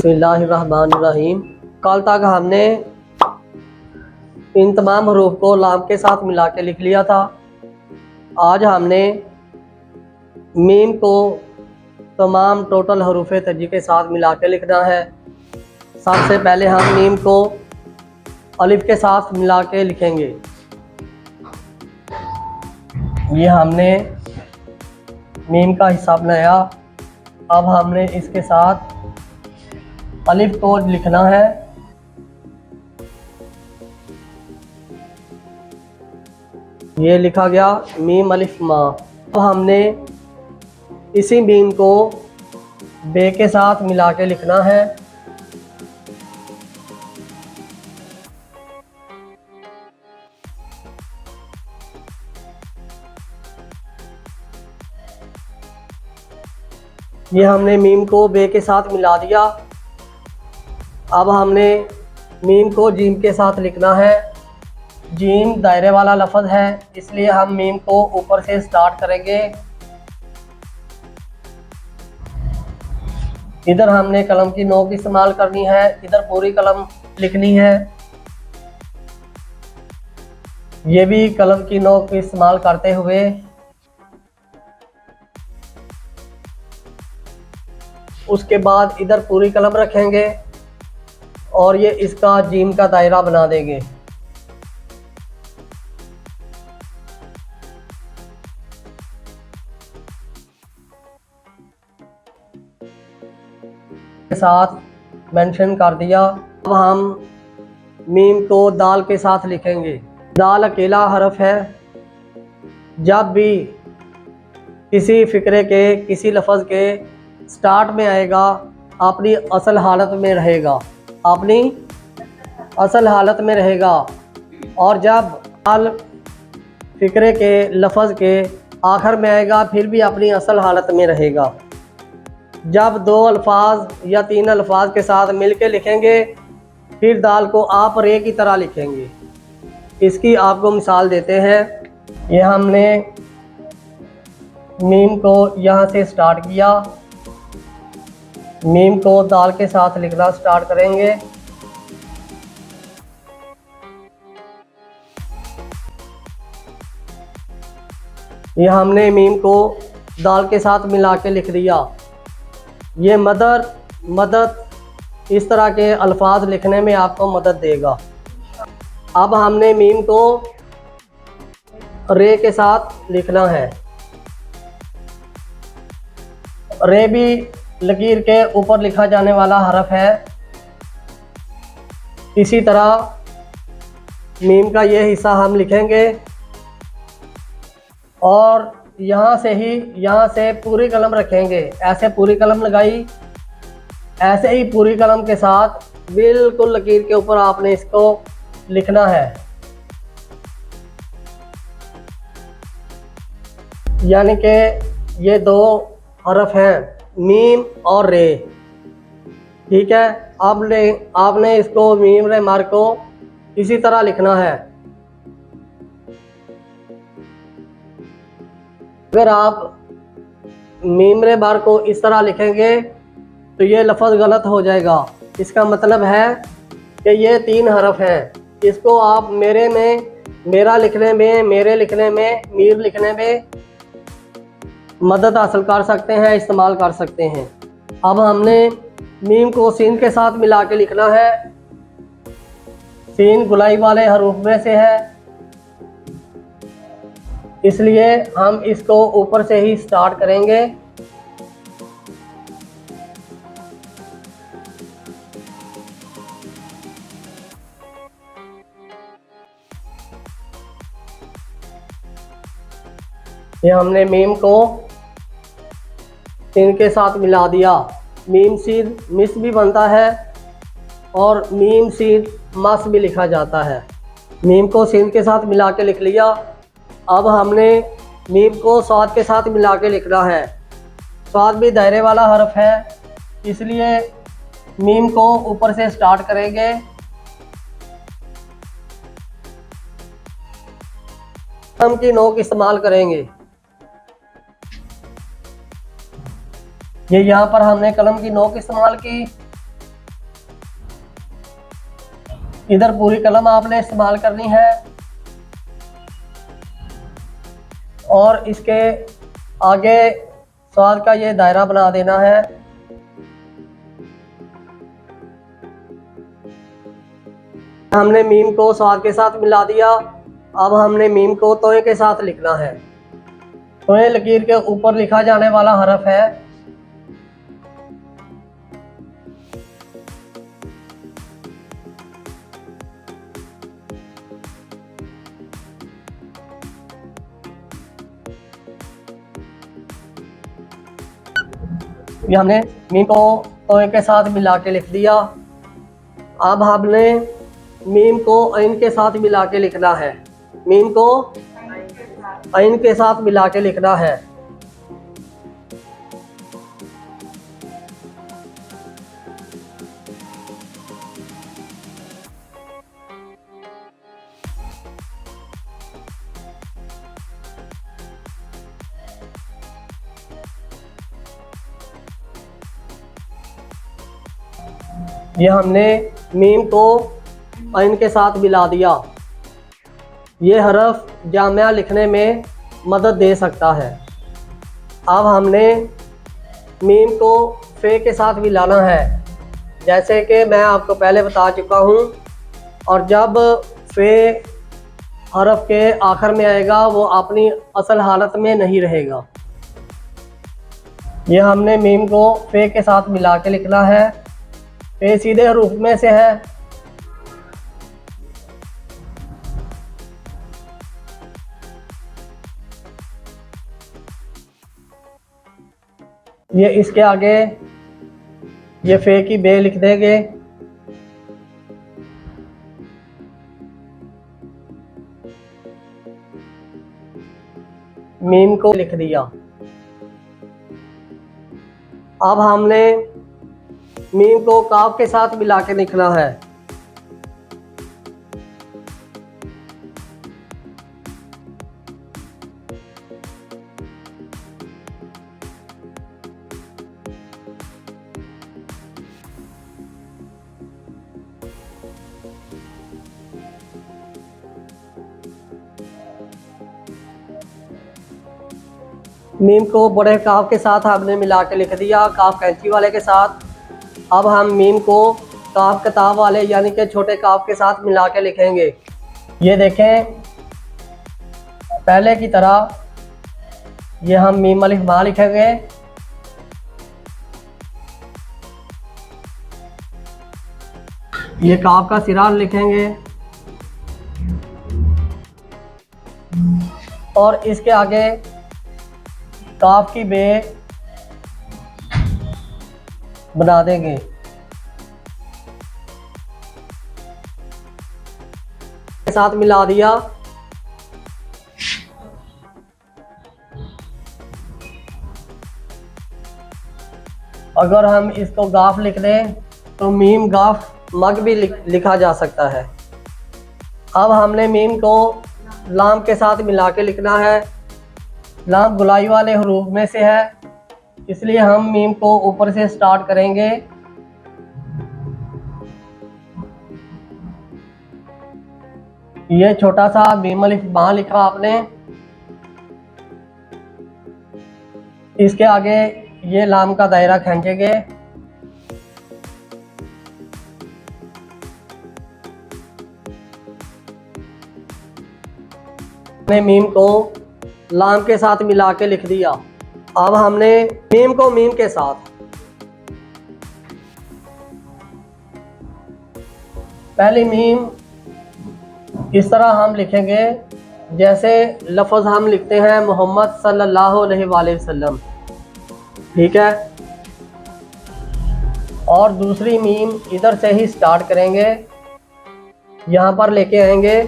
बिस्मिल्लाहिर्रहमानिर्रहीम। कल तक हमने इन तमाम हरूफ को लाम के साथ मिला के लिख लिया था। आज हमने मीम को तमाम टोटल हरूफ तर्जी के साथ मिला के लिखना है। सबसे पहले हम मीम को अलिफ के साथ मिला के लिखेंगे। ये हमने मीम का हिस्सा बनाया। अब हमने इसके साथ अलिफ को लिखना है। ये लिखा गया मीम अलिफ मा। अब हमने इसी मीम को बे के साथ मिला के लिखना है। ये हमने मीम को बे के साथ मिला दिया। अब हमने मीम को जीम के साथ लिखना है। जीम दायरे वाला लफ्ज़ है, इसलिए हम मीम को ऊपर से स्टार्ट करेंगे। इधर हमने कलम की नोक इस्तेमाल करनी है, इधर पूरी कलम लिखनी है। ये भी कलम की नोक इस्तेमाल करते हुए उसके बाद इधर पूरी कलम रखेंगे और ये इसका जीम का दायरा बना देंगे। के साथ मेंशन कर दिया। अब हम मीम को दाल के साथ लिखेंगे। दाल अकेला हरफ है। जब भी किसी फ़िक्रे के किसी लफ्ज़ के स्टार्ट में आएगा अपनी असल हालत में रहेगा, अपनी असल हालत में रहेगा। और जब दाल फ़िक्रे के लफ्ज़ के आखिर में आएगा फिर भी अपनी असल हालत में रहेगा। जब दो अल्फाज या तीन अल्फाज के साथ मिल के लिखेंगे फिर दाल को आप रे की तरह लिखेंगे। इसकी आपको मिसाल देते हैं। ये हमने मीम को यहाँ से स्टार्ट किया। मीम को दाल के साथ लिखना स्टार्ट करेंगे। ये हमने मीम को दाल के साथ मिला के लिख दिया। ये मदद इस तरह के अल्फाज लिखने में आपको मदद देगा। अब हमने मीम को रे के साथ लिखना है। रे भी लकीर के ऊपर लिखा जाने वाला हरफ है। इसी तरह मीम का ये हिस्सा हम लिखेंगे और यहाँ से पूरी कलम रखेंगे। ऐसे पूरी कलम लगाई, ऐसे ही पूरी कलम के साथ बिल्कुल लकीर के ऊपर आपने इसको लिखना है। यानी कि ये दो हरफ हैं, मीम और रे। ठीक है, आपने इसको मीम रे मार को इसी तरह लिखना है। अगर आप मीम रे बार को इस तरह लिखेंगे तो ये लफ्ज़ गलत हो जाएगा। इसका मतलब है कि ये तीन हरफ हैं। इसको आप मेरे में, मेरा लिखने में, मेरे लिखने में, मीर लिखने में मदद हासिल कर सकते हैं, इस्तेमाल कर सकते हैं। अब हमने मीम को सीन के साथ मिला के लिखना है। सीन गुलाई वाले हरूफ में से है, इसलिए हम इसको ऊपर से ही स्टार्ट करेंगे। ये हमने मीम को सीन के साथ मिला दिया। मीम सीन मिस भी बनता है और मीम सीन मस भी लिखा जाता है। मीम को सीन के साथ मिला के लिख लिया। अब हमने मीम को स्वाद के साथ मिला के लिखना है। स्वाद भी दायरे वाला हरफ है, इसलिए मीम को ऊपर से स्टार्ट करेंगे। कलम की नोक इस्तेमाल करेंगे। ये यहाँ पर हमने कलम की नोक इस्तेमाल की। इधर पूरी कलम आपने इस्तेमाल करनी है और इसके आगे स्वाद का ये दायरा बना देना है। हमने मीम को स्वाद के साथ मिला दिया। अब हमने मीम को तोए के साथ लिखना है। तोए लकीर के ऊपर लिखा जाने वाला हरफ है। ये हमने मीम को तोए के साथ मिला के लिख दिया। अब हमने मीम को ऐन के साथ मिला के लिखना है। मीम को ऐन के साथ मिला के लिखना है। ये हमने मीम को ऐन के साथ मिला दिया। ये हरफ जामिया लिखने में मदद दे सकता है। अब हमने मीम को फे के साथ मिलाना है, जैसे कि मैं आपको पहले बता चुका हूँ। और जब फे हरफ के आखिर में आएगा वो अपनी असल हालत में नहीं रहेगा। ये हमने मीम को फे के साथ मिला के लिखना है। फे सीधे हरूफ में से है। ये इसके आगे ये फे की बे लिख देंगे। मीम को लिख दिया। अब हमने मीम को काफ के साथ मिला के लिखना है। मीम को बड़े काफ के साथ हमने मिला के लिख दिया, काफ कैंची वाले के साथ। अब हम मीम को काफ किताब वाले यानी कि छोटे काफ के साथ मिला के लिखेंगे। ये देखें, पहले की तरह ये हम मीम अलिफ बा लिखेंगे। ये काफ का सिरा लिखेंगे और इसके आगे काफ की बे बना देंगे। के साथ मिला दिया। अगर हम इसको गाफ लिख दें तो मीम गाफ मग भी लिखा जा सकता है। अब हमने मीम को लाम के साथ मिला के लिखना है। लाम गुलाई वाले हरूफ में से है, इसलिए हम मीम को ऊपर से स्टार्ट करेंगे। ये छोटा सा मीम अलिफ बा लिखा आपने। इसके आगे ये लाम का दायरा खींचेंगे। हमने मीम को लाम के साथ मिला के लिख दिया। अब हमने मीम को मीम के साथ, पहली मीम इस तरह हम लिखेंगे जैसे लफ्ज़ हम लिखते हैं मोहम्मद सल्लल्लाहु अलैहि वसल्लम, ठीक है। और दूसरी मीम इधर से ही स्टार्ट करेंगे, यहाँ पर लेके आएंगे।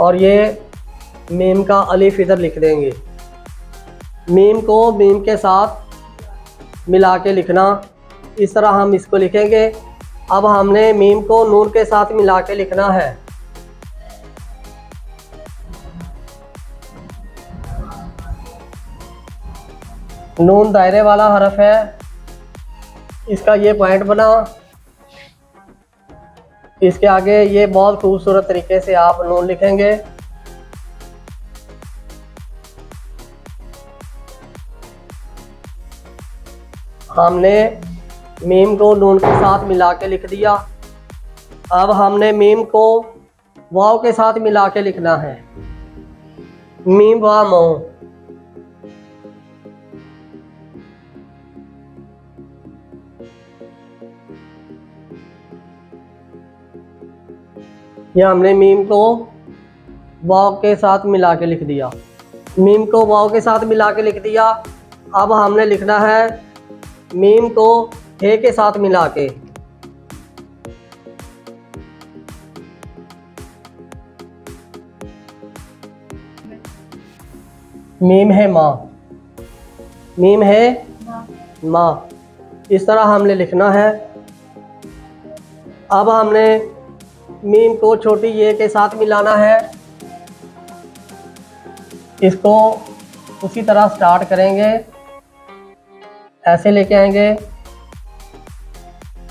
और ये मीम का अलिफ इधर लिख देंगे। मीम को मीम के साथ मिला के लिखना, इस तरह हम इसको लिखेंगे। अब हमने मीम को नून के साथ मिला के लिखना है। नून दायरे वाला हरफ है, इसका ये पॉइंट बना, इसके आगे ये बहुत खूबसूरत तरीके से आप नून लिखेंगे। हमने मीम को नून के साथ मिला के लिख दिया। अब हमने मीम को वाव के साथ मिला के लिखना है। मीम वा मो, यह हमने मीम को वाव के साथ मिला के लिख दिया। मीम को वाव के साथ मिला के लिख दिया। अब हमने लिखना है मीम को हे के साथ मिला के। मीम है माँ, मीम है माँ, इस तरह हमने लिखना है। अब हमने मीम को छोटी ये के साथ मिलाना है। इसको उसी तरह स्टार्ट करेंगे, ऐसे लेके आएंगे,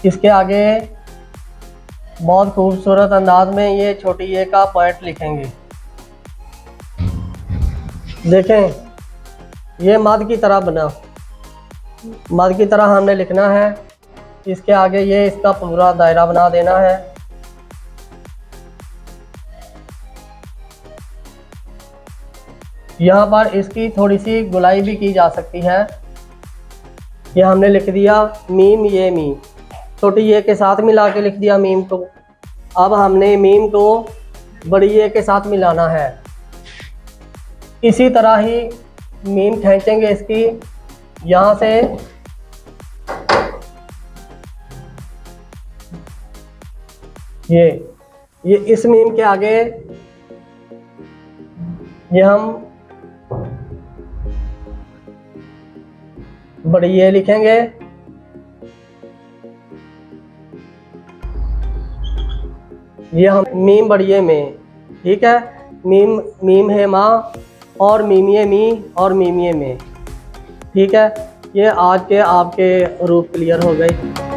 इसके आगे बहुत खूबसूरत अंदाज में ये छोटी ये का पॉइंट लिखेंगे। देखें ये मद की तरह बना, मद की तरह हमने लिखना है। इसके आगे ये इसका पूरा दायरा बना देना है। यहाँ पर इसकी थोड़ी सी गुलाई भी की जा सकती है। यह हमने लिख दिया मीम ये मीम, छोटी ये के साथ मिला के लिख दिया मीम को। अब हमने मीम को बड़ी ये के साथ मिलाना है। इसी तरह ही मीम खींचेंगे इसकी, यहाँ से ये इस मीम के आगे ये हम बड़ी ये लिखेंगे। ये हम मीम बड़िए में, ठीक है, मीम है माँ और मीमिए मी और मीमिए में, ठीक है। ये आज के आपके रूप क्लियर हो गए।